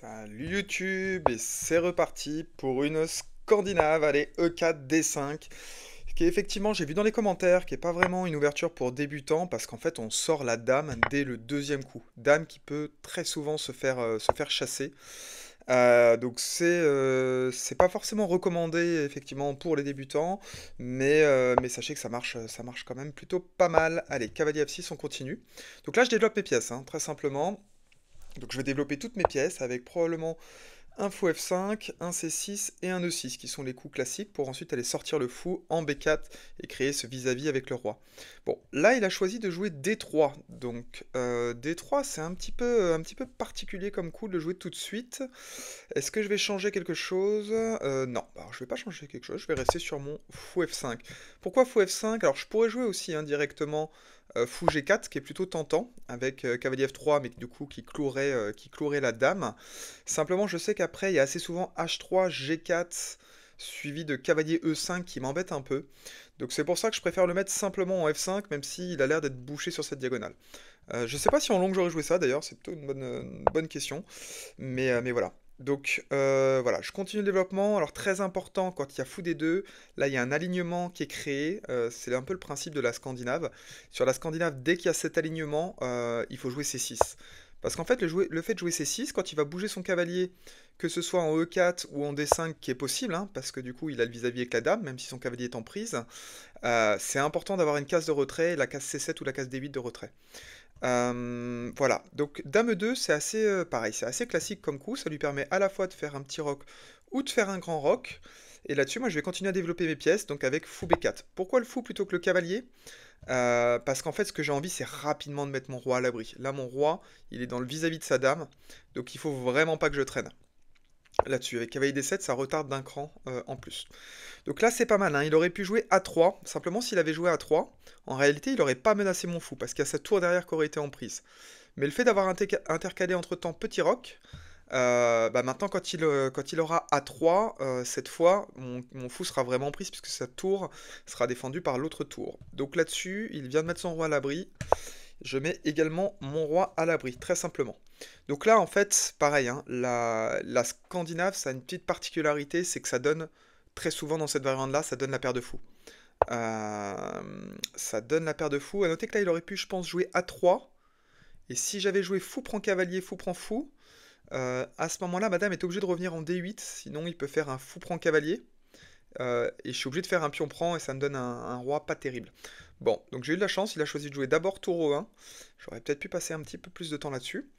Salut YouTube, et c'est reparti pour une Scandinave, allez, E4, D5, qui est effectivement, j'ai vu dans les commentaires, qui est pas vraiment une ouverture pour débutants, parce qu'en fait on sort la dame dès le deuxième coup. Dame qui peut très souvent se faire chasser. Donc c'est pas forcément recommandé effectivement pour les débutants, mais sachez que ça marche quand même plutôt pas mal. Allez, cavalier F6, on continue. Donc là je développe mes pièces, hein, très simplement. Donc je vais développer toutes mes pièces avec probablement un fou F5, un C6 et un E6 qui sont les coups classiques pour ensuite aller sortir le fou en B4 et créer ce vis-à-vis avec le roi. Bon, là il a choisi de jouer D3, donc D3 c'est un petit peu particulier comme coup de le jouer tout de suite. Est-ce que je vais changer quelque chose? Non, alors je vais pas changer quelque chose, je vais rester sur mon fou F5. Pourquoi fou F5? Alors je pourrais jouer aussi indirectement fou G4 qui est plutôt tentant avec cavalier F3 mais du coup qui clouerait la dame. Simplement je sais qu'après il y a assez souvent H3, G4 suivi de cavalier E5 qui m'embête un peu. Donc c'est pour ça que je préfère le mettre simplement en F5 même s'il a l'air d'être bouché sur cette diagonale. Je sais pas si en longue j'aurais joué ça d'ailleurs, c'est plutôt une bonne question. Mais voilà. Donc voilà, je continue le développement. Alors très important, quand il y a fou des deux, là il y a un alignement qui est créé. C'est un peu le principe de la Scandinave. Sur la Scandinave, dès qu'il y a cet alignement, il faut jouer C6. Parce qu'en fait, le fait de jouer C6, quand il va bouger son cavalier, que ce soit en E4 ou en D5, qui est possible, hein, parce que du coup il a le vis-à-vis avec la dame, même si son cavalier est en prise, c'est important d'avoir une case de retrait, la case C7 ou la case D8 de retrait. Voilà, donc Dame 2, c'est assez pareil, c'est assez classique comme coup, ça lui permet à la fois de faire un petit roc ou de faire un grand roc. Et là-dessus, moi je vais continuer à développer mes pièces, donc avec fou B4. Pourquoi le fou plutôt que le cavalier? Parce qu'en fait, ce que j'ai envie, c'est rapidement de mettre mon roi à l'abri. Là, mon roi, il est dans le vis-à-vis de sa dame, donc il faut vraiment pas que je traîne. Là-dessus, avec cavalier D7, ça retarde d'un cran en plus. Donc là, c'est pas mal, hein. Il aurait pu jouer A3. Simplement, s'il avait joué A3, en réalité, il aurait pas menacé mon fou, parce qu'il y a sa tour derrière qui aurait été en prise. Mais le fait d'avoir intercalé entre-temps petit roc, bah maintenant, quand il aura A3, cette fois, mon fou sera vraiment en prise, puisque sa tour sera défendue par l'autre tour. Donc là-dessus, il vient de mettre son roi à l'abri. Je mets également mon roi à l'abri, très simplement. Donc là, en fait, pareil, hein, la Scandinave, ça a une petite particularité, c'est que ça donne, très souvent dans cette variante-là, ça donne la paire de fous. Ça donne la paire de fous. À noter que là, il aurait pu, je pense, jouer A3. Et si j'avais joué fou prend cavalier, fou prend fou, à ce moment-là, madame est obligée de revenir en D8, sinon il peut faire un fou prend cavalier. Et je suis obligé de faire un pion prend et ça me donne un roi pas terrible. Bon, donc j'ai eu de la chance, il a choisi de jouer d'abord tour au 1. J'aurais peut-être pu passer un petit peu plus de temps là-dessus,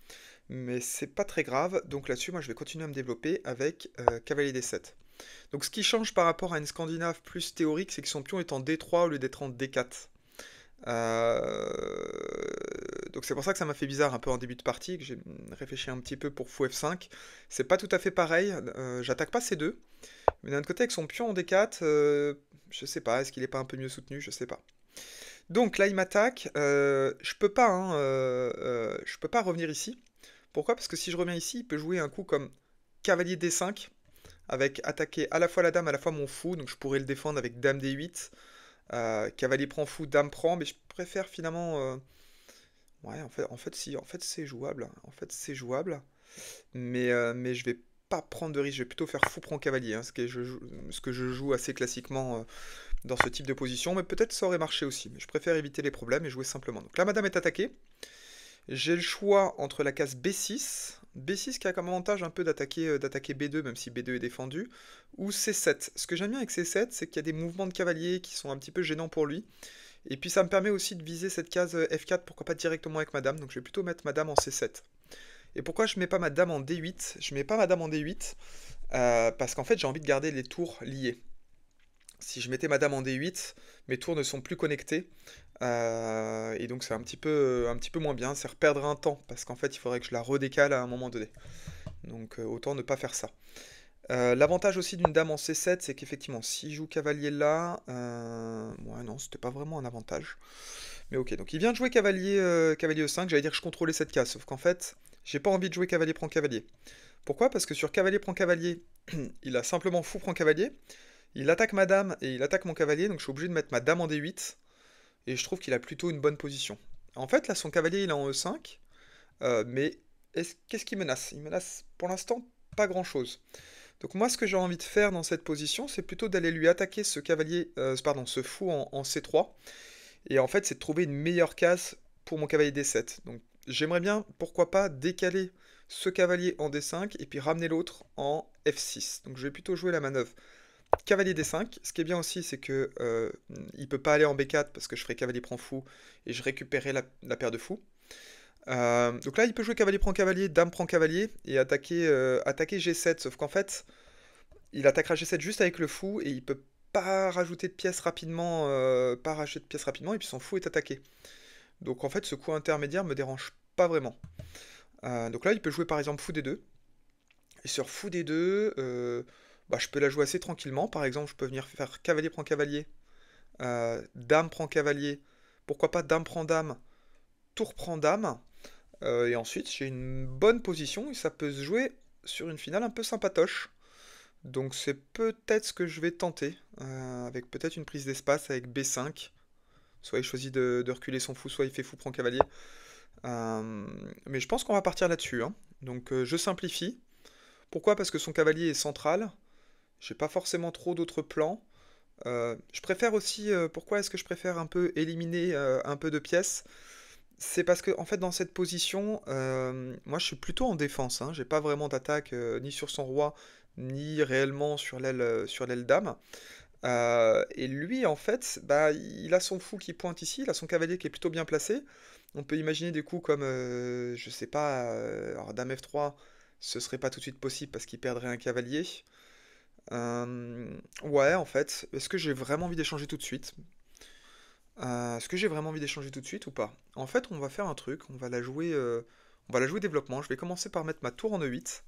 mais c'est pas très grave. Donc là-dessus, moi je vais continuer à me développer avec cavalier D7. Donc ce qui change par rapport à une Scandinave plus théorique, c'est que son pion est en D3 au lieu d'être en D4. Donc c'est pour ça que ça m'a fait bizarre un peu en début de partie, que j'ai réfléchi un petit peu pour fou F5. C'est pas tout à fait pareil, j'attaque pas C2, mais d'un autre côté avec son pion en D4, je sais pas, est-ce qu'il est pas un peu mieux soutenu, je sais pas. Donc là il m'attaque, je peux pas, hein, je peux pas revenir ici. Pourquoi? Parce que si je reviens ici, il peut jouer un coup comme cavalier D5, avec attaquer à la fois la dame, à la fois mon fou, donc je pourrais le défendre avec dame D8, cavalier prend fou, dame prend, mais je préfère finalement... Ouais, en fait, si, en fait, c'est jouable. En fait, c'est jouable. Mais je vais pas prendre de risque. Je vais plutôt faire fou prend cavalier, hein, ce que je joue assez classiquement dans ce type de position. Mais peut-être ça aurait marché aussi. Mais je préfère éviter les problèmes et jouer simplement. Donc là, madame est attaquée. J'ai le choix entre la case B6. B6 qui a comme avantage un peu d'attaquer B2, même si B2 est défendu. Ou C7. Ce que j'aime bien avec C7, c'est qu'il y a des mouvements de cavalier qui sont un petit peu gênants pour lui. Et puis ça me permet aussi de viser cette case F4, pourquoi pas directement avec madame, donc je vais plutôt mettre madame en C7. Et pourquoi je mets pas madame en D8? Je mets pas madame en D8, parce qu'en fait j'ai envie de garder les tours liés. Si je mettais madame en D8, mes tours ne sont plus connectés, et donc c'est un petit peu moins bien, c'est reperdre un temps, parce qu'en fait il faudrait que je la redécale à un moment donné. Donc autant ne pas faire ça. L'avantage aussi d'une dame en C7, c'est qu'effectivement, s'il joue cavalier là, ouais, non, c'était pas vraiment un avantage. Mais ok, donc il vient de jouer cavalier E5, j'allais dire que je contrôlais cette case, sauf qu'en fait, j'ai pas envie de jouer cavalier prend cavalier. Pourquoi? Parce que sur cavalier prend cavalier, il a simplement fou prend cavalier, il attaque ma dame et il attaque mon cavalier, donc je suis obligé de mettre ma dame en D8, et je trouve qu'il a plutôt une bonne position. En fait, là, son cavalier, il est en E5, mais Qu'est-ce qu'il menace? Il menace pour l'instant pas grand-chose. Donc moi, ce que j'ai envie de faire dans cette position, c'est plutôt d'aller lui attaquer ce cavalier, pardon, ce fou en C3. Et en fait, c'est de trouver une meilleure case pour mon cavalier D7. Donc j'aimerais bien, pourquoi pas, décaler ce cavalier en D5 et puis ramener l'autre en F6. Donc je vais plutôt jouer la manœuvre cavalier D5. Ce qui est bien aussi, c'est que il peut pas aller en B4 parce que je ferai cavalier prend fou et je récupérerai la paire de fous. Donc là, il peut jouer cavalier prend cavalier, dame prend cavalier et attaquer G7. Sauf qu'en fait, il attaquera G7 juste avec le fou et il peut pas rajouter de pièces rapidement, pas rajouter de pièces rapidement et puis son fou est attaqué. Donc en fait, ce coup intermédiaire me dérange pas vraiment. Donc là, il peut jouer par exemple fou D2. Et sur fou D2, bah, je peux la jouer assez tranquillement. Par exemple, je peux venir faire cavalier prend cavalier, dame prend cavalier, pourquoi pas dame prend dame, tour prend dame. Et ensuite, j'ai une bonne position et ça peut se jouer sur une finale un peu sympatoche. Donc c'est peut-être ce que je vais tenter, avec peut-être une prise d'espace avec B5. Soit il choisit de reculer son fou, soit il fait fou prend cavalier. Mais je pense qu'on va partir là-dessus, hein. Donc je simplifie. Pourquoi? Parce que son cavalier est central. J'ai pas forcément trop d'autres plans. Je préfère aussi. Pourquoi est-ce que je préfère un peu éliminer un peu de pièces? C'est parce que en fait dans cette position, moi je suis plutôt en défense, hein. J'ai pas vraiment d'attaque ni sur son roi, ni réellement sur l'aile dame. Et lui en fait, bah, il a son fou qui pointe ici, il a son cavalier qui est plutôt bien placé. On peut imaginer des coups comme, je sais pas, alors dame F3, ce serait pas tout de suite possible parce qu'il perdrait un cavalier. Ouais, en fait, est-ce que j'ai vraiment envie d'échanger tout de suite? Est-ce que j'ai vraiment envie d'échanger tout de suite ou pas? En fait, on va faire un truc, on va la jouer développement. Je vais commencer par mettre ma tour en E8.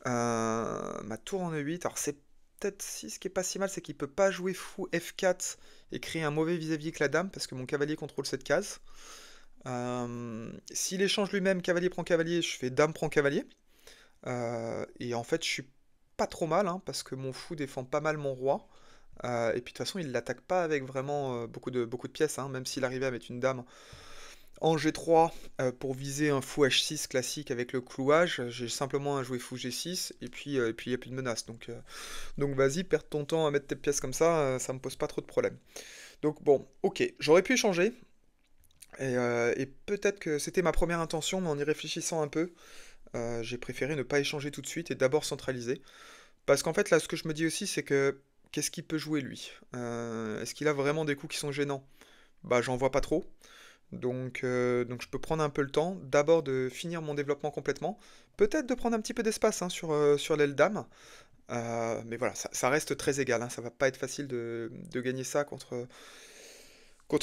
Ma tour en E8, alors c'est peut-être si ce qui est pas si mal, c'est qu'il peut pas jouer fou F4 et créer un mauvais vis-à-vis avec la dame parce que mon cavalier contrôle cette case. S'il échange lui-même cavalier prend cavalier, je fais dame prend cavalier. Et en fait, je suis pas trop mal, hein, parce que mon fou défend pas mal mon roi. Et puis de toute façon, il l'attaque pas avec vraiment beaucoup de pièces, hein, même s'il arrivait à mettre une dame en G3 pour viser un fou H6 classique avec le clouage. J'ai simplement à jouer fou G6 et puis il n'y a plus de menace. Donc vas-y, perds ton temps à mettre tes pièces comme ça me pose pas trop de problème. Donc bon, ok, j'aurais pu échanger. Et peut-être que c'était ma première intention, mais en y réfléchissant un peu, j'ai préféré ne pas échanger tout de suite et d'abord centraliser. Parce qu'en fait, là, ce que je me dis aussi, c'est que qu'est-ce qu'il peut jouer lui? Est-ce qu'il a vraiment des coups qui sont gênants? Bah, j'en vois pas trop. Donc je peux prendre un peu le temps, d'abord de finir mon développement complètement, peut-être de prendre un petit peu d'espace hein, sur l'aile dame. Mais voilà, ça reste très égal, hein, ça va pas être facile de gagner ça contre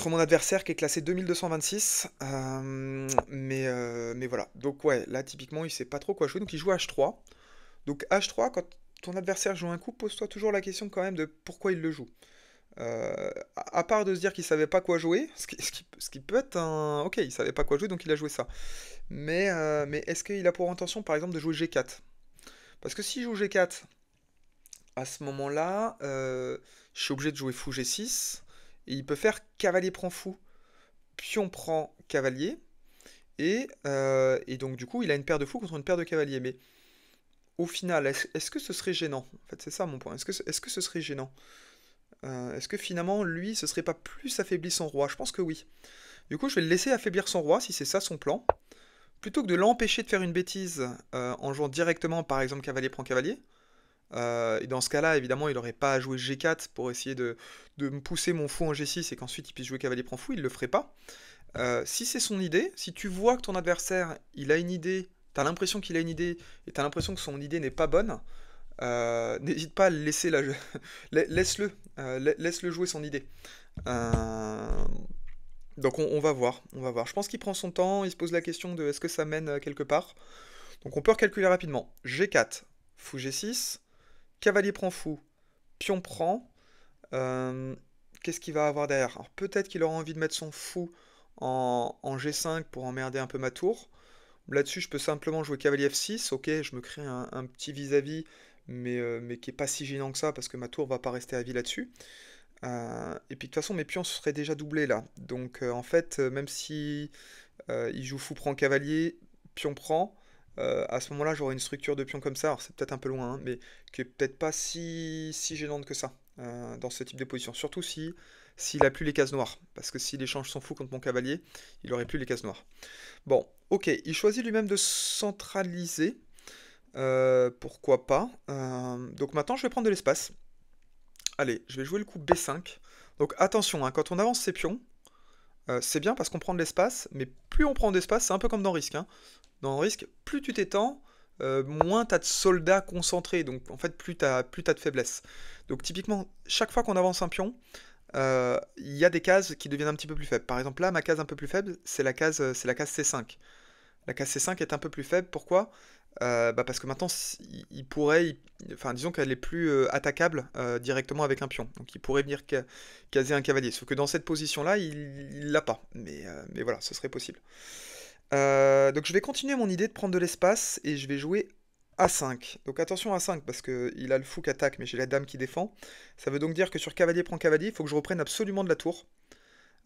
mon adversaire qui est classé 2226. Mais voilà, donc ouais, là typiquement il sait pas trop quoi jouer, donc il joue H3. Donc H3, quand ton adversaire joue un coup, pose-toi toujours la question quand même de pourquoi il le joue. À part de se dire qu'il savait pas quoi jouer, ce qui peut être un... Ok, il savait pas quoi jouer, donc il a joué ça. Mais est-ce qu'il a pour intention, par exemple, de jouer G4? Parce que s'il joue G4, à ce moment-là, je suis obligé de jouer fou G6, et il peut faire cavalier prend fou, pion prend cavalier, et donc du coup, il a une paire de fous contre une paire de cavaliers. Mais au final, est-ce que ce serait gênant? En fait, c'est ça mon point. Est-ce que ce serait gênant? Est-ce que finalement, lui, ce serait pas plus affaibli son roi? Je pense que oui. Du coup, je vais le laisser affaiblir son roi, si c'est ça son plan. Plutôt que de l'empêcher de faire une bêtise en jouant directement, par exemple, cavalier prend cavalier. Et dans ce cas-là, évidemment, il n'aurait pas à jouer G4 pour essayer de me pousser mon fou en G6 et qu'ensuite il puisse jouer cavalier prend fou, il le ferait pas. Si c'est son idée, si tu vois que ton adversaire, il a une idée, t'as l'impression qu'il a une idée, et t'as l'impression que son idée n'est pas bonne, n'hésite pas à le laisser là. Laisse-le. Laisse-le jouer son idée. Euh, donc on va voir. On va voir. Je pense qu'il prend son temps, il se pose la question de est-ce que ça mène quelque part. Donc on peut recalculer rapidement. G4, fou G6, cavalier prend fou, pion prend. Euh, Qu'est-ce qu'il va avoir derrière? Alors peut-être qu'il aura envie de mettre son fou en G5 pour emmerder un peu ma tour. Là-dessus, je peux simplement jouer cavalier F6. Ok, je me crée un petit vis-à-vis, mais qui est pas si gênant que ça parce que ma tour va pas rester à vie là-dessus. Et puis de toute façon, mes pions seraient déjà doublés là. Donc en fait, même si il joue fou prend cavalier, pion prend, à ce moment-là, j'aurai une structure de pion comme ça. Alors, c'est peut-être un peu loin, hein, mais qui est peut-être pas si gênante que ça dans ce type de position. Surtout si s'il a plus les cases noires. Parce que si l'échange s'en fout contre mon cavalier, il aurait plus les cases noires. Bon, ok, il choisit lui-même de centraliser. Pourquoi pas. Donc maintenant, je vais prendre de l'espace. Allez, je vais jouer le coup B5. Donc attention, hein, quand on avance ses pions, c'est bien parce qu'on prend de l'espace, mais plus on prend d'espace, c'est un peu comme dans Risk, hein. Dans Risk, plus tu t'étends, moins tu as de soldats concentrés, donc en fait plus t'as de faiblesse. Donc typiquement, chaque fois qu'on avance un pion, il y a des cases qui deviennent un petit peu plus faibles. Par exemple là, ma case un peu plus faible, c'est la case C5. La case C5 est un peu plus faible, pourquoi? Bah parce que maintenant, il pourrait, enfin disons qu'elle est plus attaquable directement avec un pion. Donc il pourrait venir caser un cavalier. Sauf que dans cette position-là, il l'a pas. Mais voilà, ce serait possible. Donc je vais continuer mon idée de prendre de l'espace et je vais jouer A5. Donc attention A5 parce qu'il a le fou qui attaque mais j'ai la dame qui défend. Ça veut donc dire que sur cavalier prend cavalier, il faut que je reprenne absolument de la tour.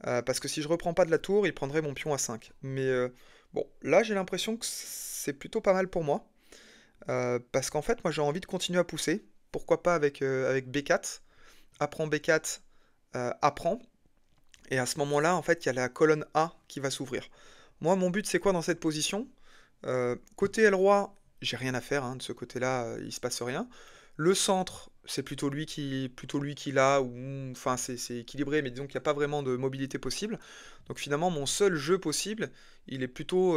Parce que si je reprends pas de la tour, il prendrait mon pion A5. Mais bon, là j'ai l'impression que c'est plutôt pas mal pour moi. Parce qu'en fait, moi j'ai envie de continuer à pousser. Pourquoi pas avec B4. Apprend B4, apprend. Et à ce moment-là, en fait, il y a la colonne A qui va s'ouvrir. Moi, mon but, c'est quoi dans cette position? Côté L roi, j'ai rien à faire, hein, de ce côté-là, il se passe rien. Le centre, c'est plutôt lui qui l'a, ou enfin c'est équilibré, mais disons qu'il n'y a pas vraiment de mobilité possible. Donc finalement, mon seul jeu possible, il est plutôt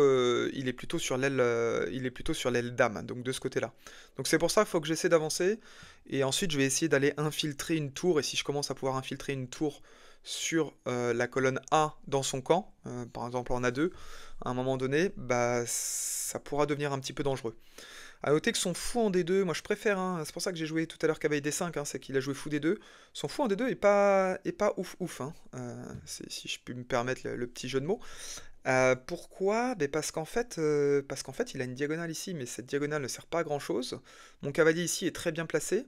sur l'aile, il est plutôt sur l'aile dame, donc de ce côté-là. Donc c'est pour ça qu'il faut que j'essaie d'avancer, et ensuite je vais essayer d'aller infiltrer une tour, et si je commence à pouvoir infiltrer une tour sur la colonne A dans son camp, par exemple en A2, à un moment donné, bah ça pourra devenir un petit peu dangereux. A noter que son fou en D2, moi je préfère, hein, c'est pour ça que j'ai joué tout à l'heure cavalier D5, hein, c'est qu'il a joué fou D2. Son fou en D2 est pas ouf ouf, hein, si je puis me permettre le petit jeu de mots. Pourquoi? Ben parce qu'en fait il a une diagonale ici, mais cette diagonale ne sert pas à grand chose. Mon cavalier ici est très bien placé,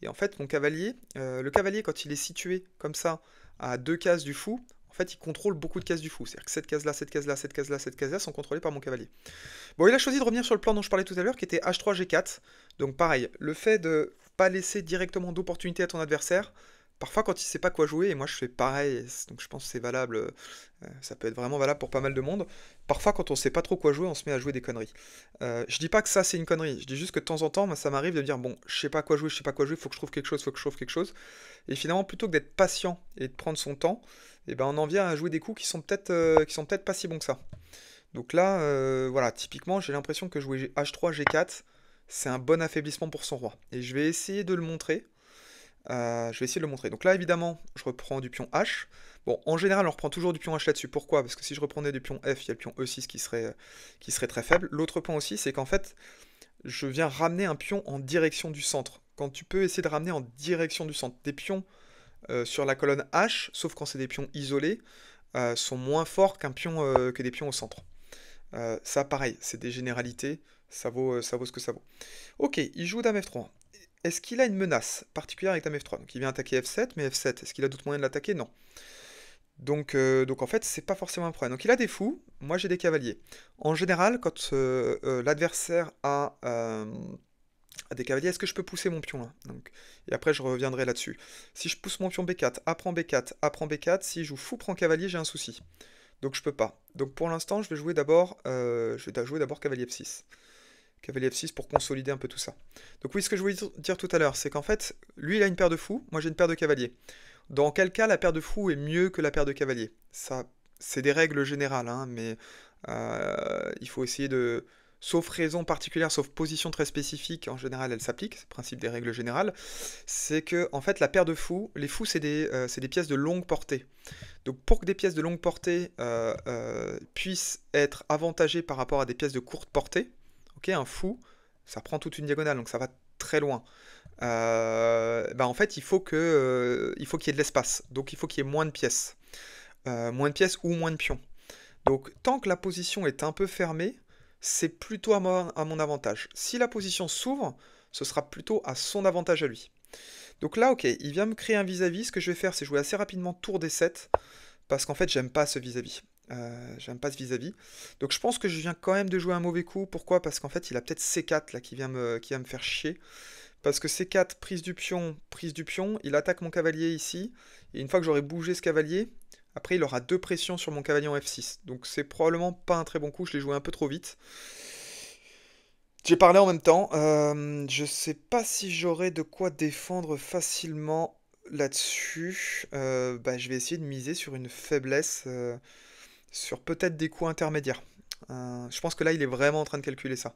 et en fait mon cavalier, le cavalier quand il est situé comme ça, à deux cases du fou, en fait il contrôle beaucoup de cases du fou. C'est-à-dire que cette case-là, cette case-là, cette case-là, cette case-là sont contrôlées par mon cavalier. Bon, il a choisi de revenir sur le plan dont je parlais tout à l'heure, qui était H3, G4. Donc pareil, le fait de pas laisser directement d'opportunité à ton adversaire, parfois quand il sait pas quoi jouer, et moi je fais pareil, donc je pense que c'est valable, ça peut être vraiment valable pour pas mal de monde. Parfois quand on sait pas trop quoi jouer, on se met à jouer des conneries. Je dis pas que ça c'est une connerie, je dis juste que de temps en temps, moi, ça m'arrive de me dire, bon, je sais pas quoi jouer, je sais pas quoi jouer, faut que je trouve quelque chose, faut que je trouve quelque chose. Et finalement, plutôt que d'être patient et de prendre son temps, et ben on en vient à jouer des coups qui sont peut-être pas si bons que ça. Donc là, voilà, typiquement, j'ai l'impression que jouer H3, G4, c'est un bon affaiblissement pour son roi. Et je vais essayer de le montrer. Je vais essayer de le montrer. Donc là, évidemment, je reprends du pion H. Bon, en général, on reprend toujours du pion H là-dessus. Pourquoi? Parce que si je reprenais du pion F, il y a le pion E6 qui serait très faible. L'autre point aussi, c'est qu'en fait, je viens ramener un pion en direction du centre. Quand tu peux essayer de ramener en direction du centre des pions sur la colonne H, sauf quand c'est des pions isolés, sont moins forts que des pions au centre. Ça, pareil, c'est des généralités, ça vaut ce que ça vaut. Ok, il joue dame F3. Est-ce qu'il a une menace particulière avec dame F3? Donc il vient attaquer F7, mais F7, est-ce qu'il a d'autres moyens de l'attaquer? Non. Donc en fait, c'est pas forcément un problème. Donc il a des fous, moi j'ai des cavaliers. En général, quand l'adversaire a des cavaliers, est-ce que je peux pousser mon pion là? Et après je reviendrai là-dessus. Si je pousse mon pion B4, A prend B4, A prend B4, si je joue fou prend cavalier, j'ai un souci. Donc je peux pas. Donc pour l'instant, je vais jouer d'abord cavalier F6. Cavalier F6 pour consolider un peu tout ça. Donc oui, ce que je voulais dire tout à l'heure, c'est qu'en fait, lui il a une paire de fous, moi j'ai une paire de cavaliers. Dans quel cas la paire de fous est mieux que la paire de cavaliers? Ça, c'est des règles générales, hein, mais il faut essayer de... Sauf raison particulière, sauf position très spécifique, en général elle s'applique, c'est le principe des règles générales, c'est que en fait la paire de fous, les fous c'est des pièces de longue portée. Donc pour que des pièces de longue portée puissent être avantagées par rapport à des pièces de courte portée, ok, un fou, ça prend toute une diagonale, donc ça va très loin. Bah en fait, il faut qu'il y ait de l'espace, donc il faut qu'il y ait moins de pièces ou moins de pions. Donc tant que la position est un peu fermée, c'est plutôt à mon avantage. Si la position s'ouvre, ce sera plutôt à son avantage à lui. Donc là, ok, il vient me créer un vis-à-vis. Ce que je vais faire, c'est jouer assez rapidement tour D7, parce qu'en fait, j'aime pas ce vis-à-vis. J'aime pas ce vis-à-vis. Donc je pense que je viens quand même de jouer un mauvais coup. Pourquoi? Parce qu'en fait, il a peut-être C4 là qui va me faire chier. Parce que C4, prise du pion, il attaque mon cavalier ici. Et une fois que j'aurai bougé ce cavalier, après il aura deux pressions sur mon cavalier en F6. Donc c'est probablement pas un très bon coup, je l'ai joué un peu trop vite. J'ai parlé en même temps. Je sais pas si j'aurai de quoi défendre facilement là-dessus. Bah, je vais essayer de miser sur une faiblesse, sur peut-être des coups intermédiaires. Je pense que là, il est vraiment en train de calculer ça.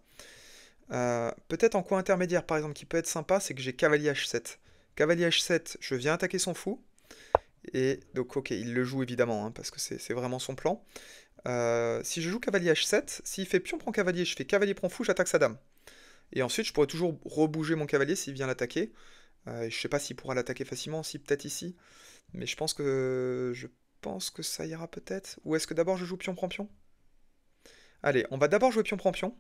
Peut-être en coup intermédiaire, par exemple, qui peut être sympa, c'est que j'ai cavalier H7. Cavalier H7, je viens attaquer son fou. Et donc, ok, il le joue évidemment, hein, parce que c'est vraiment son plan. Si je joue cavalier H7, s'il fait pion prend cavalier, je fais cavalier prend fou, j'attaque sa dame. Et ensuite, je pourrais toujours rebouger mon cavalier s'il vient l'attaquer. Je sais pas s'il pourra l'attaquer facilement, si peut-être ici. Mais je pense que ça ira peut-être. Ou est-ce que d'abord je joue pion prend pion? Allez, on va d'abord jouer pion prend pion.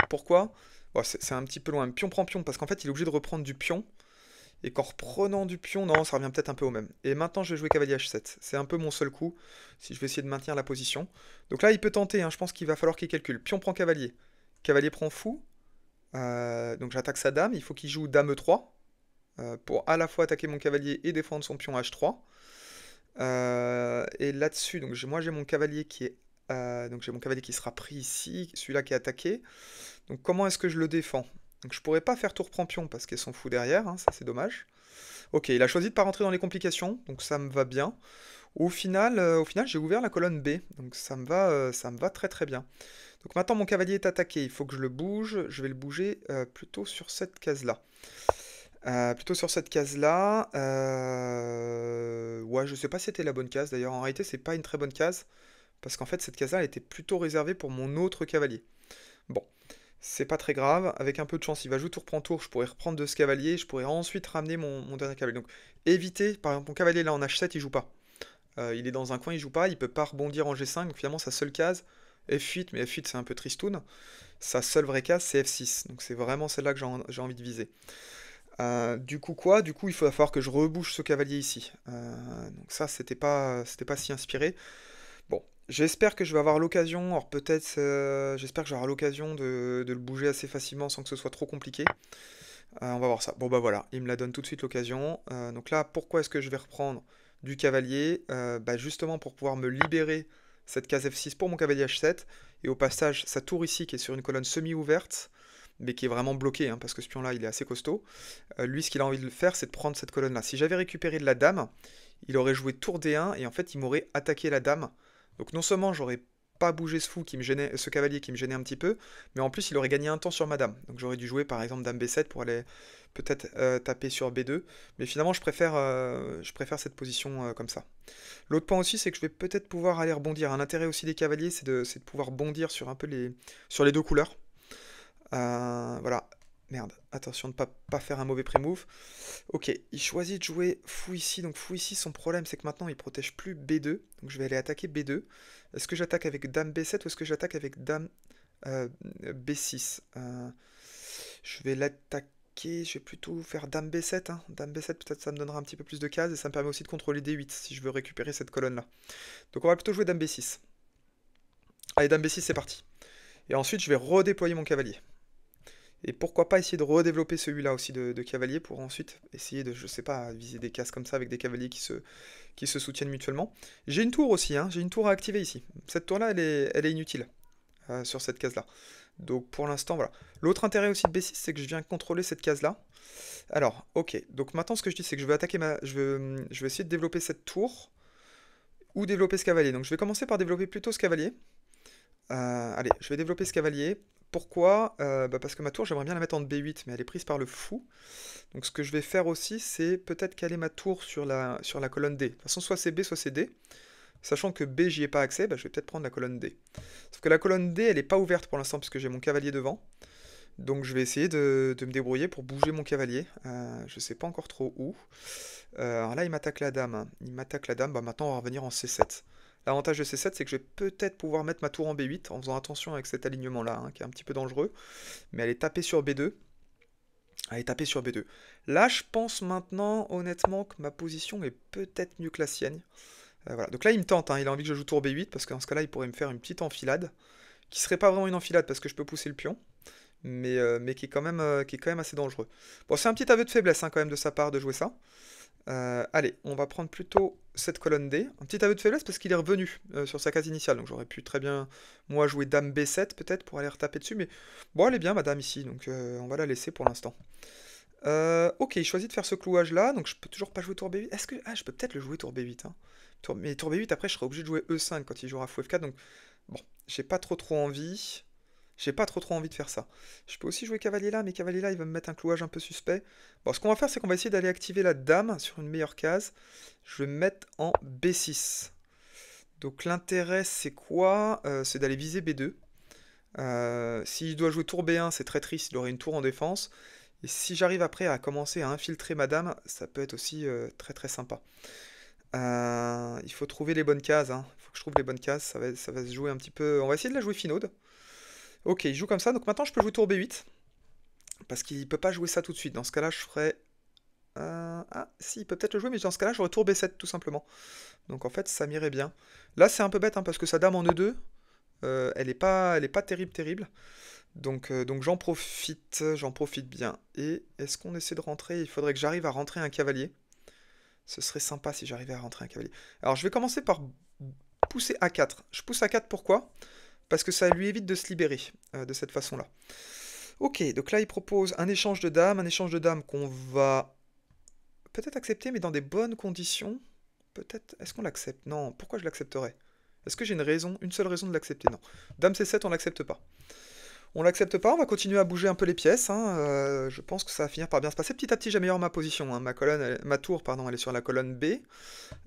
Pourquoi? Bon, c'est un petit peu loin. Pion prend pion, parce qu'en fait, il est obligé de reprendre du pion. Et qu'en reprenant du pion, non, ça revient peut-être un peu au même. Et maintenant, je vais jouer cavalier H7. C'est un peu mon seul coup, si je vais essayer de maintenir la position. Donc là, il peut tenter, hein, je pense qu'il va falloir qu'il calcule. Pion prend cavalier. Cavalier prend fou. Donc j'attaque sa dame. Il faut qu'il joue dame E3 pour à la fois attaquer mon cavalier et défendre son pion H3. Et là-dessus, donc moi j'ai mon cavalier qui est, donc j'ai mon cavalier qui sera pris ici, celui-là qui est attaqué. Donc comment est-ce que je le défends? Donc je pourrais pas faire tour prend pion parce qu'ils sont fous derrière, hein, ça c'est dommage. Ok, il a choisi de pas rentrer dans les complications, donc ça me va bien. Au final, j'ai ouvert la colonne B, donc ça me va très très bien. Donc maintenant mon cavalier est attaqué, il faut que je le bouge. Je vais le bouger plutôt sur cette case-là. Plutôt sur cette case-là. Ouais, je sais pas si c'était la bonne case. D'ailleurs, en réalité, c'est pas une très bonne case. Parce qu'en fait, cette case-là, elle était plutôt réservée pour mon autre cavalier. Bon, c'est pas très grave. Avec un peu de chance, il va jouer tour prend tour. Je pourrais reprendre de ce cavalier. Je pourrais ensuite ramener mon dernier cavalier. Donc, éviter. Par exemple, mon cavalier là en H7, il joue pas. Il est dans un coin, il joue pas. Il peut pas rebondir en G5. Donc, finalement, sa seule case, F8. Mais F8, c'est un peu tristoun. Sa seule vraie case, c'est F6. Donc, c'est vraiment celle-là que j'ai envie de viser. Du coup quoi? Du coup il va falloir que je rebouche ce cavalier ici. Donc ça c'était pas si inspiré. Bon, j'espère que je vais avoir l'occasion, alors peut-être j'espère que j'aurai l'occasion de le bouger assez facilement sans que ce soit trop compliqué. On va voir ça. Bon bah voilà, il me la donne tout de suite l'occasion. Donc là, pourquoi est-ce que je vais reprendre du cavalier? Bah justement pour pouvoir me libérer cette case F6 pour mon cavalier H7. Et au passage, sa tour ici qui est sur une colonne semi-ouverte, mais qui est vraiment bloqué, hein, parce que ce pion-là, il est assez costaud. Lui, ce qu'il a envie de faire, c'est de prendre cette colonne-là. Si j'avais récupéré de la dame, il aurait joué tour D1, et en fait, il m'aurait attaqué la dame. Donc non seulement j'aurais pas bougé ce fou qui me gênait, ce cavalier qui me gênait un petit peu, mais en plus, il aurait gagné un temps sur ma dame. Donc j'aurais dû jouer, par exemple, dame B7 pour aller peut-être taper sur B2. Mais finalement, je préfère cette position comme ça. L'autre point aussi, c'est que je vais peut-être pouvoir aller rebondir. Un intérêt aussi des cavaliers, c'est de pouvoir bondir sur un peu sur les deux couleurs. Voilà. Merde, attention de pas faire un mauvais pré-move. Ok, il choisit de jouer fou ici. Donc fou ici, son problème c'est que maintenant il protège plus B2. Donc je vais aller attaquer B2. Est-ce que j'attaque avec dame B7 ou est-ce que j'attaque avec dame B6? Je vais l'attaquer, je vais plutôt faire dame B7, hein. Dame B7, peut-être ça me donnera un petit peu plus de cases et ça me permet aussi de contrôler D8 si je veux récupérer cette colonne-là. Donc on va plutôt jouer dame B6. Allez, dame B6, c'est parti. Et ensuite, je vais redéployer mon cavalier. Et pourquoi pas essayer de redévelopper celui-là aussi de cavalier pour ensuite essayer de, je sais pas, viser des cases comme ça avec des cavaliers qui se soutiennent mutuellement. J'ai une tour aussi, hein, j'ai une tour à activer ici. Cette tour-là, elle est inutile sur cette case-là. Donc pour l'instant, voilà. L'autre intérêt aussi de B6, c'est que je viens contrôler cette case-là. Alors, ok. Donc maintenant, ce que je dis, c'est que je vais attaquer je vais essayer de développer cette tour ou développer ce cavalier. Donc je vais commencer par développer plutôt ce cavalier. Allez, je vais développer ce cavalier. Pourquoi? Bah parce que ma tour, j'aimerais bien la mettre en B8, mais elle est prise par le fou. Donc ce que je vais faire aussi, c'est peut-être caler ma tour sur la colonne D. De toute façon, soit c'est B, soit c'est D. Sachant que B, j'y ai pas accès, bah, je vais peut-être prendre la colonne D. Sauf que la colonne D, elle n'est pas ouverte pour l'instant, puisque j'ai mon cavalier devant. Donc je vais essayer de me débrouiller pour bouger mon cavalier. Je sais pas encore trop où. Alors là, il m'attaque la dame, hein. Il m'attaque la dame, bah maintenant on va revenir en C7. L'avantage de C7, c'est que je vais peut-être pouvoir mettre ma tour en B8 en faisant attention avec cet alignement-là, hein, qui est un petit peu dangereux. Mais elle est tapée sur B2. Elle est tapée sur B2. Là, je pense maintenant, honnêtement, que ma position est peut-être mieux que la sienne. Voilà. Donc là, il me tente, hein, il a envie que je joue tour B8, parce que dans ce cas-là, il pourrait me faire une petite enfilade, qui serait pas vraiment une enfilade, parce que je peux pousser le pion, mais qui est quand même assez dangereux. Bon, c'est un petit aveu de faiblesse, hein, quand même, de sa part de jouer ça. Allez, on va prendre plutôt cette colonne D. Un petit aveu de faiblesse parce qu'il est revenu sur sa case initiale. Donc j'aurais pu très bien, moi, jouer dame B7 peut-être pour aller retaper dessus. Mais bon, elle est bien, madame, ici. Donc on va la laisser pour l'instant. Ok, il choisit de faire ce clouage-là. Donc je peux toujours pas jouer tour B8. Est-ce que... Ah, je peux peut-être le jouer tour B8. Hein. Mais tour B8, après, je serai obligé de jouer E5 quand il jouera fou F4. Donc bon, j'ai pas trop envie. J'ai pas trop envie de faire ça. Je peux aussi jouer cavalier là, mais cavalier là, il va me mettre un clouage un peu suspect. Bon, ce qu'on va faire, c'est qu'on va essayer d'aller activer la dame sur une meilleure case. Je vais me mettre en B6. Donc l'intérêt, c'est quoi? C'est d'aller viser B2. Si je dois jouer tour B1, c'est très triste, il aurait une tour en défense. Et si j'arrive après à commencer à infiltrer ma dame, ça peut être aussi très sympa. Il faut trouver les bonnes cases, hein. Il faut que je trouve les bonnes cases, ça va se jouer un petit peu... On va essayer de la jouer finaude. Ok, il joue comme ça, donc maintenant je peux jouer tour B8. Parce qu'il peut pas jouer ça tout de suite. Dans ce cas-là, je ferais... Ah, si, il peut peut-être le jouer, mais dans ce cas-là, j'aurais tour B7, tout simplement. Donc en fait, ça m'irait bien. Là, c'est un peu bête, hein, parce que sa dame en E2, elle est pas terrible. Donc j'en profite bien. Et est-ce qu'on essaie de rentrer? Il faudrait que j'arrive à rentrer un cavalier. Ce serait sympa si j'arrivais à rentrer un cavalier. Alors, je vais commencer par pousser A4. Je pousse A4, pourquoi? Parce que ça lui évite de se libérer de cette façon-là. Ok, donc là il propose un échange de dames qu'on va peut-être accepter, mais dans des bonnes conditions. Peut-être, est-ce qu'on l'accepte? Non, pourquoi je l'accepterais? Est-ce que j'ai une seule raison de l'accepter? Non. Dame C7, on l'accepte pas. On l'accepte pas, on va continuer à bouger un peu les pièces, hein. Je pense que ça va finir par bien se passer. Petit à petit, j'améliore ma position, hein. Ma tour, pardon, elle est sur la colonne B.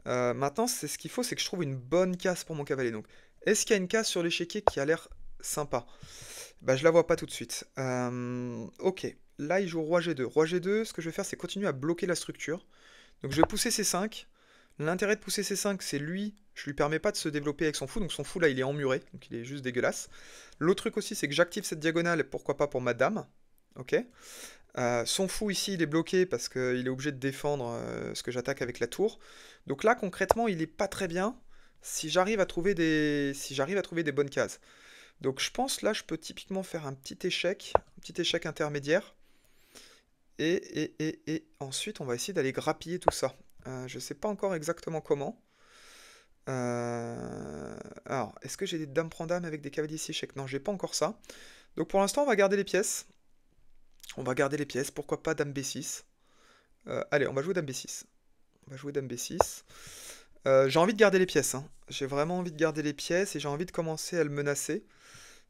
Maintenant, c'est ce qu'il faut, c'est que je trouve une bonne case pour mon cavalier. Donc, est-ce qu'il y a une case sur l'échiquier qui a l'air sympa? Bah, je la vois pas tout de suite. Ok, là il joue roi G2. Roi G2, ce que je vais faire, c'est continuer à bloquer la structure. Donc je vais pousser C5. L'intérêt de pousser C5, c'est lui, je lui permets pas de se développer avec son fou. Donc son fou là, il est emmuré, donc il est juste dégueulasse. L'autre truc aussi, c'est que j'active cette diagonale, pourquoi pas pour ma dame. Ok. Son fou ici, il est bloqué parce qu'il est obligé de défendre ce que j'attaque avec la tour. Donc là, concrètement, il est pas très bien si j'arrive à trouver des bonnes cases. Donc je pense là je peux typiquement faire un petit échec intermédiaire. Et ensuite on va essayer d'aller grappiller tout ça. Je sais pas encore exactement comment. Alors, est-ce que j'ai des dames prend dame avec des cavaliers 6 échecs? Non, j'ai pas encore ça. Donc pour l'instant on va garder les pièces. On va garder les pièces, pourquoi pas dame B6. Allez, on va jouer dame B6. On va jouer dame B6. J'ai envie de garder les pièces, hein. J'ai vraiment envie de garder les pièces et j'ai envie de commencer à le menacer.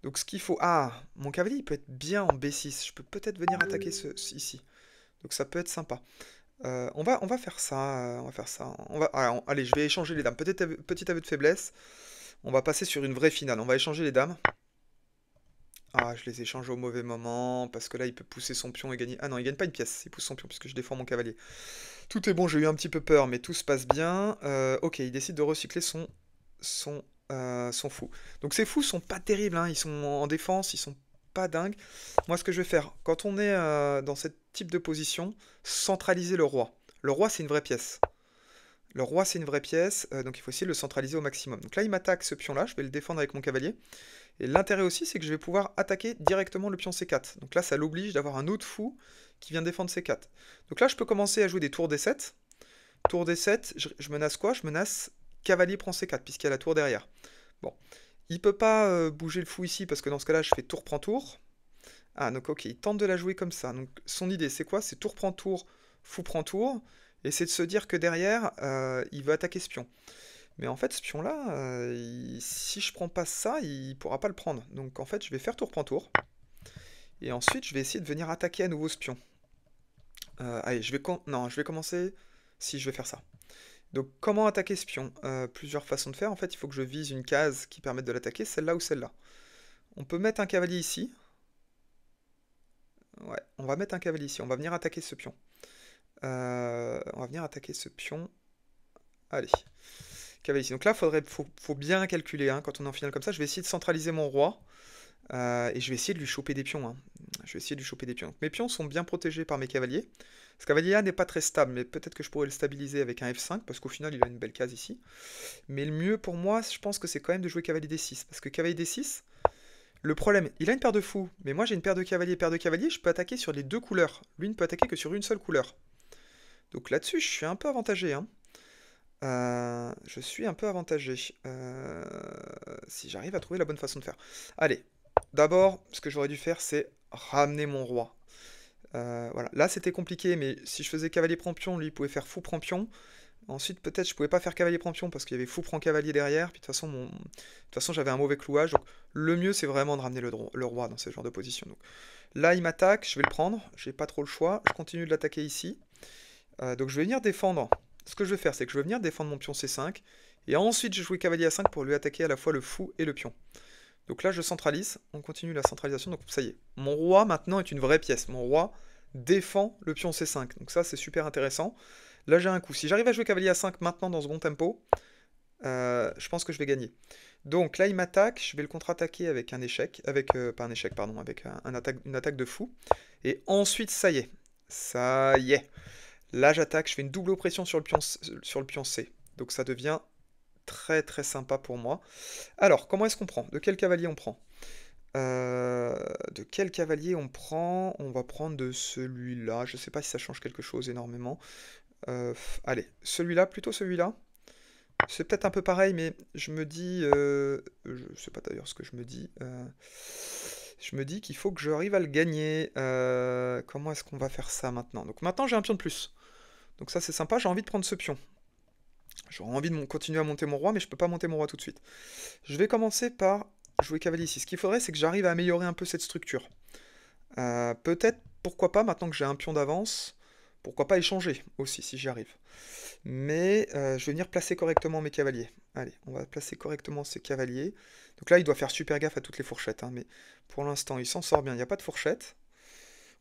Donc ce qu'il faut... Ah, mon cavalier il peut être bien en B6. Je peux peut-être venir attaquer ici. Donc ça peut être sympa. On va faire ça. On va faire ça. Allez, je vais échanger les dames. Petit aveu de faiblesse. On va passer sur une vraie finale. On va échanger les dames. Ah, je les échange au mauvais moment. Parce que là, il peut pousser son pion et gagner... Ah non, il gagne pas une pièce. Il pousse son pion puisque je défends mon cavalier. Tout est bon, j'ai eu un petit peu peur, mais tout se passe bien. Ok, il décide de recycler son fou. Donc ces fous sont pas terribles, hein. Ils sont en défense, ils sont pas dingues. Moi, ce que je vais faire, quand on est dans ce type de position, centraliser le roi. Le roi, c'est une vraie pièce. Le roi, c'est une vraie pièce, donc il faut essayer de le centraliser au maximum. Donc là, il m'attaque ce pion-là, je vais le défendre avec mon cavalier. Et l'intérêt aussi, c'est que je vais pouvoir attaquer directement le pion C4. Donc là, ça l'oblige d'avoir un autre fou qui vient défendre C4. Donc là, je peux commencer à jouer des tours D7. Tour D7, je menace quoi? Je menace cavalier prend C4, puisqu'il y a la tour derrière. Bon, il peut pas bouger le fou ici, parce que dans ce cas-là, je fais tour prend tour. Ah, donc ok, il tente de la jouer comme ça. Donc son idée, c'est quoi? C'est tour prend tour, fou prend tour. Et c'est de se dire que derrière, il veut attaquer ce pion. Mais en fait, ce pion-là, si je prends pas ça, il pourra pas le prendre. Donc en fait, je vais faire tour prend tour. Et ensuite, je vais essayer de venir attaquer à nouveau ce pion. Allez, non, je vais commencer... Si, je vais faire ça. Donc comment attaquer ce pion? Plusieurs façons de faire. En fait, il faut que je vise une case qui permette de l'attaquer, celle-là ou celle-là. On peut mettre un cavalier ici. Ouais, on va mettre un cavalier ici. On va venir attaquer ce pion. On va venir attaquer ce pion. Allez. Cavalier ici. Donc là, faut bien calculer, hein, quand on est en finale comme ça. Je vais essayer de centraliser mon roi. Et je vais essayer de lui choper des pions, hein. Je vais essayer de lui choper des pions. Donc, mes pions sont bien protégés par mes cavaliers. Ce cavalier là n'est pas très stable, mais peut-être que je pourrais le stabiliser avec un F5, parce qu'au final il a une belle case ici. Mais le mieux pour moi, je pense que c'est quand même de jouer cavalier D6. Parce que cavalier D6, le problème, il a une paire de fous, mais moi j'ai une paire de cavaliers. Paire de cavaliers, je peux attaquer sur les deux couleurs. Lui ne peut attaquer que sur une seule couleur. Donc là-dessus, je suis un peu avantagé, hein. Je suis un peu avantagé. Si j'arrive à trouver la bonne façon de faire. Allez, d'abord, ce que j'aurais dû faire, c'est ramener mon roi. Voilà. Là, c'était compliqué, mais si je faisais cavalier prend pion, lui, il pouvait faire fou prend pion. Ensuite, peut-être, je pouvais pas faire cavalier prend pion parce qu'il y avait fou prend cavalier derrière. Puis de toute façon, j'avais un mauvais clouage. Donc, le mieux, c'est vraiment de ramener le roi dans ce genre de position. Donc, là, il m'attaque, je vais le prendre. J'ai pas trop le choix. Je continue de l'attaquer ici. Donc, je vais venir défendre. Ce que je vais faire, c'est que je vais venir défendre mon pion C5. Et ensuite, je vais jouer cavalier A5 pour lui attaquer à la fois le fou et le pion. Donc là, je centralise. On continue la centralisation. Donc ça y est. Mon roi, maintenant, est une vraie pièce. Mon roi défend le pion C5. Donc ça, c'est super intéressant. Là, j'ai un coup. Si j'arrive à jouer cavalier A5 maintenant dans ce bon tempo, je pense que je vais gagner. Donc là, il m'attaque. Je vais le contre-attaquer avec un échec. Pas un échec, pardon. Avec une attaque de fou. Et ensuite, ça y est. Ça y est. Là, j'attaque. Je fais une double oppression sur le pion C. Donc ça devient très très sympa pour moi. Alors, comment est-ce qu'on prend? De quel cavalier on prend? De quel cavalier on prend? On va prendre de celui-là. Je sais pas si ça change quelque chose énormément. Allez, celui-là, plutôt celui-là. C'est peut-être un peu pareil, mais je me dis... je sais pas d'ailleurs ce que je me dis. Je me dis qu'il faut que j'arrive à le gagner. Comment est-ce qu'on va faire ça maintenant? Donc maintenant, j'ai un pion de plus. Donc ça, c'est sympa. J'ai envie de prendre ce pion. J'aurais envie de continuer à monter mon roi, mais je peux pas monter mon roi tout de suite. Je vais commencer par jouer cavalier ici. Ce qu'il faudrait, c'est que j'arrive à améliorer un peu cette structure. Peut-être, pourquoi pas, maintenant que j'ai un pion d'avance, pourquoi pas échanger aussi, si j'y arrive. Mais je vais venir placer correctement mes cavaliers. Allez, on va placer correctement ces cavaliers. Donc là, il doit faire super gaffe à toutes les fourchettes, hein, mais pour l'instant, il s'en sort bien, il n'y a pas de fourchette.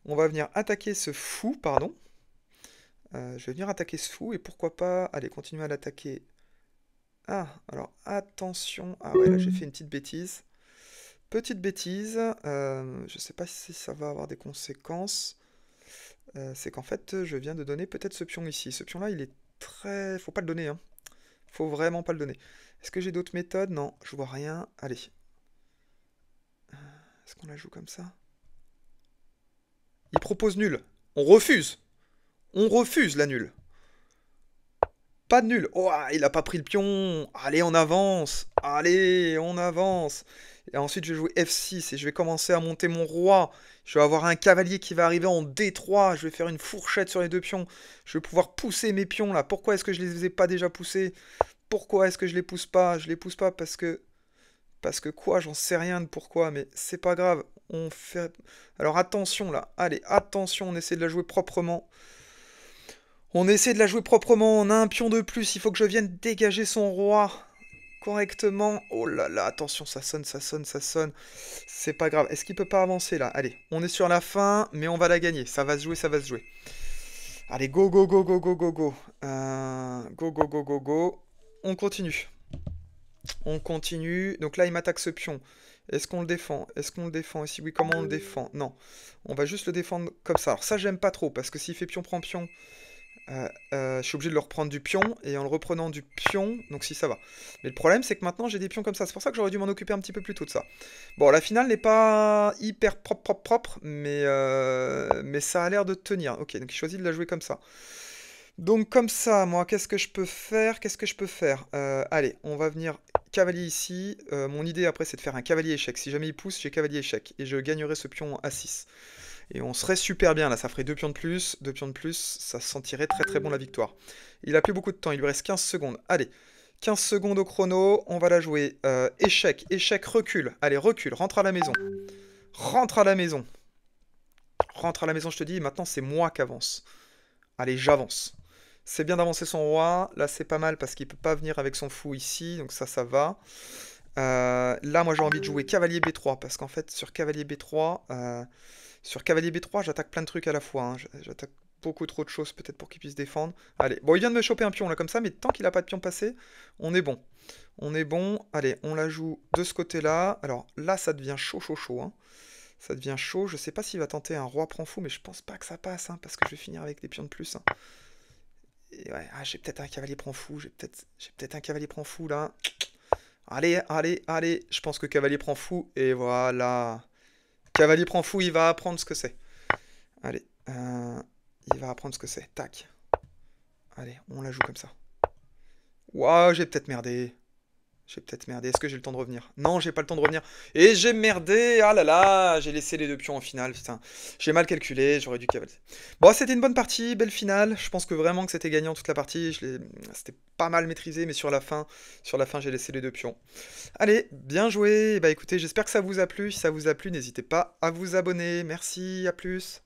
On va venir attaquer ce fou, pardon. Je vais venir attaquer ce fou, et pourquoi pas... Allez, continuer à l'attaquer. Ah, alors, attention. Ah ouais, là, j'ai fait une petite bêtise. Petite bêtise. Je sais pas si ça va avoir des conséquences. C'est qu'en fait, je viens de donner peut-être ce pion ici. Ce pion-là, il est très... Faut pas le donner, hein. Faut vraiment pas le donner. Est-ce que j'ai d'autres méthodes? Non, je vois rien. Allez. Est-ce qu'on la joue comme ça? Il propose nul. On refuse. On refuse la nulle. Pas de nul. Oh, il a pas pris le pion. Allez, on avance. Allez, on avance. Et ensuite, je vais jouer F6 et je vais commencer à monter mon roi. Je vais avoir un cavalier qui va arriver en D3. Je vais faire une fourchette sur les deux pions. Je vais pouvoir pousser mes pions là. Pourquoi est-ce que je les ai pas déjà poussés? Pourquoi est-ce que je les pousse pas? Je les pousse pas parce que... Parce que quoi? J'en sais rien de pourquoi, mais c'est pas grave. On fait... Alors attention là. Allez, attention, on essaie de la jouer proprement. On essaie de la jouer proprement, on a un pion de plus, il faut que je vienne dégager son roi correctement. Oh là là, attention, ça sonne, ça sonne, ça sonne. C'est pas grave, est-ce qu'il peut pas avancer là? Allez, on est sur la fin, mais on va la gagner. Ça va se jouer, ça va se jouer. Allez, go, go, go, go, go, go, go. Go, go, go, go, go. On continue. On continue. Donc là, il m'attaque ce pion. Est-ce qu'on le défend? Est-ce qu'on le défend? Et si oui, comment on le défend? Non. On va juste le défendre comme ça. Alors ça, j'aime pas trop, parce que s'il fait pion prend pion... je suis obligé de le reprendre du pion, et en le reprenant du pion, donc si ça va. Mais le problème, c'est que maintenant j'ai des pions comme ça, c'est pour ça que j'aurais dû m'en occuper un petit peu plus tôt de ça. Bon, la finale n'est pas hyper propre, mais ça a l'air de tenir. Ok, donc il choisit de la jouer comme ça. Donc comme ça, moi, qu'est-ce que je peux faire? Qu'est-ce que je peux faire? Allez, on va venir cavalier ici. Mon idée après, c'est de faire un cavalier échec. Si jamais il pousse, j'ai cavalier échec, et je gagnerai ce pion à 6. Et on serait super bien là, ça ferait 2 pions de plus, ça sentirait très très bon la victoire. Il a plus beaucoup de temps, il lui reste 15 secondes. Allez, 15 secondes au chrono, on va la jouer. Échec, échec, recule. Allez, recule, rentre à la maison. Rentre à la maison. Rentre à la maison, je te dis, maintenant c'est moi qui avance. Allez, j'avance. C'est bien d'avancer son roi, là c'est pas mal parce qu'il peut pas venir avec son fou ici, donc ça va. Là, moi j'ai envie de jouer cavalier B3, parce qu'en fait, sur cavalier B3, j'attaque plein de trucs à la fois, hein. J'attaque beaucoup trop de choses peut-être pour qu'il puisse défendre. Allez, bon, il vient de me choper un pion là comme ça, mais tant qu'il n'a pas de pion passé, on est bon. On est bon. Allez, on la joue de ce côté-là. Alors là, ça devient chaud, chaud, chaud, hein. Ça devient chaud. Je sais pas s'il va tenter un roi prend fou, mais je pense pas que ça passe, hein, parce que je vais finir avec des pions de plus, hein. Et ouais, ah, j'ai peut-être un cavalier prend fou. J'ai peut-être un cavalier prend fou là. Allez, allez, allez. Je pense que cavalier prend fou. Et voilà. Cavalier prend fou, il va apprendre ce que c'est. Allez. Il va apprendre ce que c'est. Tac. Allez, on la joue comme ça. Waouh, j'ai peut-être merdé. J'ai peut-être merdé. Est-ce que j'ai le temps de revenir? Non, j'ai pas le temps de revenir. Et j'ai merdé. Ah là là, j'ai laissé les deux pions en finale. Putain, j'ai mal calculé. J'aurais dû cavaler. Bon, c'était une bonne partie, belle finale. Je pense que vraiment que c'était gagnant toute la partie. C'était pas mal maîtrisé, mais sur la fin, j'ai laissé les deux pions. Allez, bien joué. Bah écoutez, j'espère que ça vous a plu. Si ça vous a plu, n'hésitez pas à vous abonner. Merci, à plus.